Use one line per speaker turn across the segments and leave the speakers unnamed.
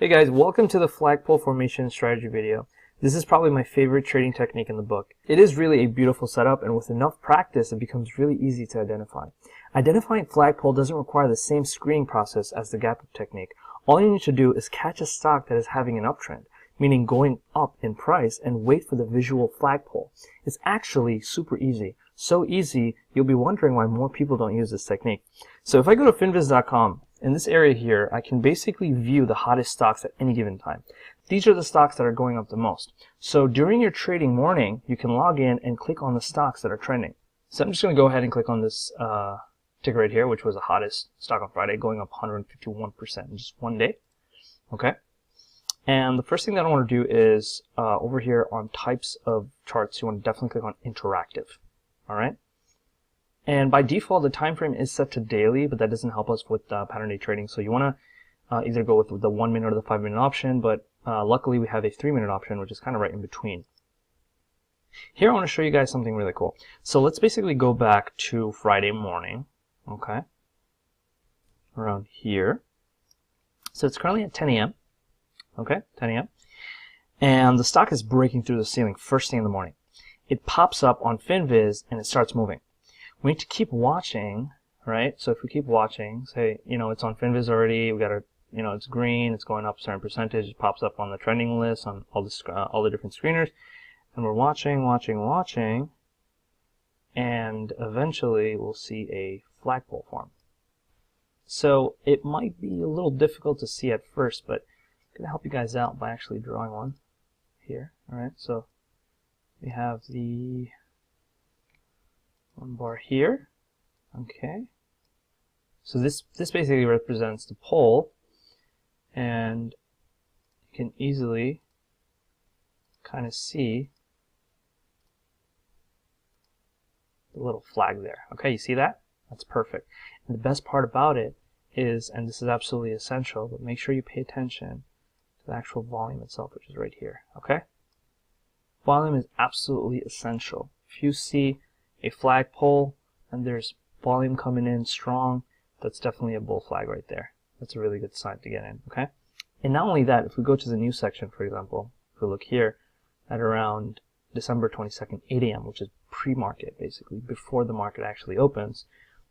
Hey guys, welcome to the flagpole formation strategy video. This is probably my favorite trading technique in the book. It is really a beautiful setup, and with enough practice it becomes really easy to identify. Identifying flagpole doesn't require the same screening process as the gap up technique. All you need to do is catch a stock that is having an uptrend, meaning going up in price, and wait for the visual flagpole. It's actually super easy. So easy, you'll be wondering why more people don't use this technique. So if I go to finviz.com, in this area here, I can basically view the hottest stocks at any given time. These are the stocks that are going up the most. So during your trading morning, you can log in and click on the stocks that are trending. So I'm just going to go ahead and click on this ticker right here, which was the hottest stock on Friday, going up 151% in just one day. Okay. And the first thing that I want to do is over here on types of charts, you want to definitely click on interactive. All right. And by default, the time frame is set to daily, but that doesn't help us with pattern day trading. So you want to either go with the 1 minute or the 5 minute option, but luckily we have a 3 minute option, which is kind of right in between. Here I want to show you guys something really cool. So let's basically go back to Friday morning, okay, around here. So it's currently at 10 a.m., okay, 10 a.m., and the stock is breaking through the ceiling first thing in the morning. It pops up on FinViz and it starts moving. We need to keep watching, right? So if we keep watching, say, it's on FinViz already, we got a, it's green, it's going up a certain percentage, it pops up on the trending list on all the different screeners, and we're watching, and eventually we'll see a flagpole form. So it might be a little difficult to see at first, but I'm gonna help you guys out by actually drawing one here. All right, so we have the one bar here, okay. So this basically represents the pole, and you can easily kind of see the little flag there. Okay, you see that? That's perfect. And the best part about it is, and this is absolutely essential, but make sure you pay attention to the actual volume itself, which is right here. Okay? Volume is absolutely essential. If you see a flagpole and there's volume coming in strong, that's definitely a bull flag right there. That's a really good sign to get in, okay? And not only that, if we go to the news section, for example, if we look here at around December 22nd, 8 a.m., which is pre-market, basically, before the market actually opens,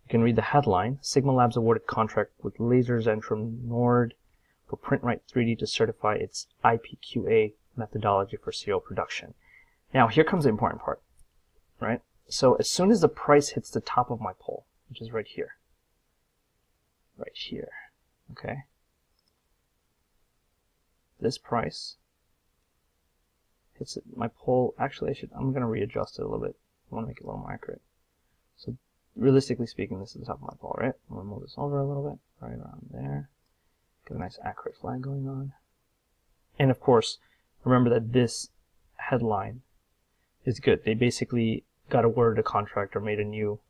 you can read the headline: Sigma Labs awarded contract with Laser Zentrum Nord for PrintRite 3D to certify its IPQA methodology for serial production. Now, here comes the important part, right? So as soon as the price hits the top of my pole, which is right here, okay, this price hits it, my pole. Actually, I'm going to readjust it a little bit. I want to make it a little more accurate. So realistically speaking, this is the top of my pole, right? I'm going to move this over a little bit, right around there. Get a nice accurate flag going on. And of course, remember that this headline is good. They basically got awarded a contract or made a new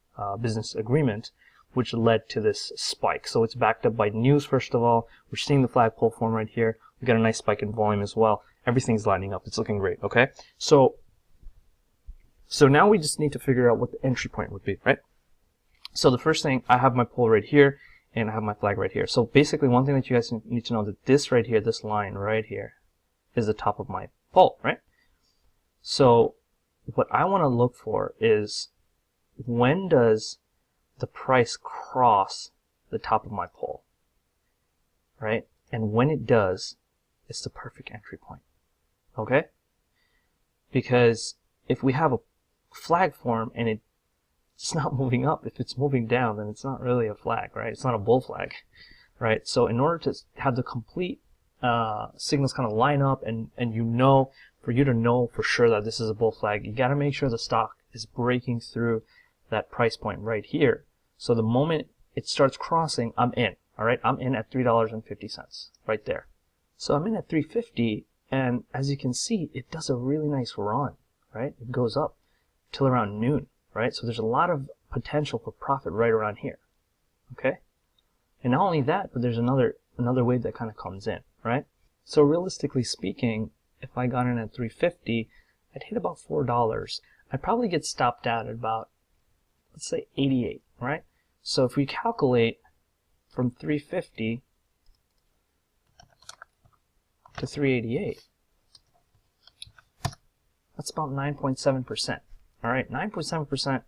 business agreement, which led to this spike. So it's backed up by news, first of all. We're seeing the flagpole form right here. We got a nice spike in volume as well. Everything's lining up. It's looking great, okay? So now we just need to figure out what the entry point would be, right? So the first thing, I have my pole right here, and I have my flag right here. So basically, one thing that you guys need to know that this right here, this line right here, is the top of my pole, right? So what I want to look for is, when does the price cross the top of my pole, right? And when it does, it's the perfect entry point, okay? Because if we have a flag form and it's not moving up, if it's moving down, then it's not really a flag, right? It's not a bull flag, right? So in order to have the complete signals kind of line up, and for you to know for sure that this is a bull flag, you got to make sure the stock is breaking through that price point right here. So the moment it starts crossing, I'm in. All right, I'm in at $3.50 right there. So I'm in at $3.50, and as you can see, it does a really nice run, right? It goes up till around noon, right? So there's a lot of potential for profit right around here, okay? And not only that, but there's another wave that kind of comes in, right? So realistically speaking, if I got in at $3.50, I'd hit about $4. I'd probably get stopped out at about, let's say, 88, right? So if we calculate from 350 to 388. That's about 9.7%. All right, 9.7%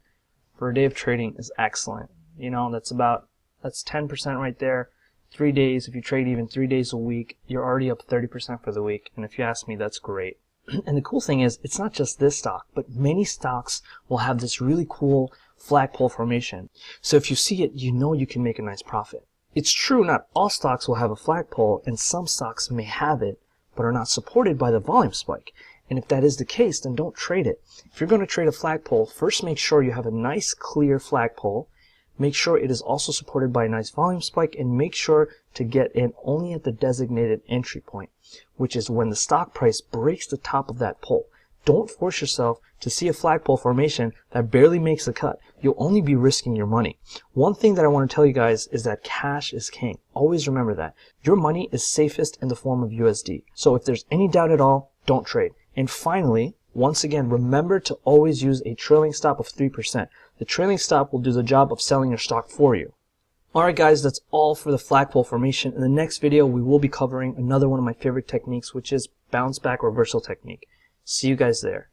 for a day of trading is excellent. You know, that's 10% right there. 3 days, if you trade even 3 days a week, you're already up 30% for the week. And if you ask me, that's great. And the cool thing is, it's not just this stock, but many stocks will have this really cool flagpole formation. So if you see it, you know you can make a nice profit. It's true, not all stocks will have a flagpole, and some stocks may have it, but are not supported by the volume spike. And if that is the case, then don't trade it. If you're going to trade a flagpole, first make sure you have a nice clear flagpole. Make sure it is also supported by a nice volume spike, and make sure to get in only at the designated entry point, which is when the stock price breaks the top of that pole. Don't force yourself to see a flagpole formation that barely makes a cut. You'll only be risking your money. One thing that I want to tell you guys is that cash is king. Always remember that. Your money is safest in the form of USD. So if there's any doubt at all, don't trade. And finally, once again, remember to always use a trailing stop of 3%. The trailing stop will do the job of selling your stock for you. Alright guys, that's all for the flagpole formation. In the next video, we will be covering another one of my favorite techniques, which is bounce back reversal technique. See you guys there.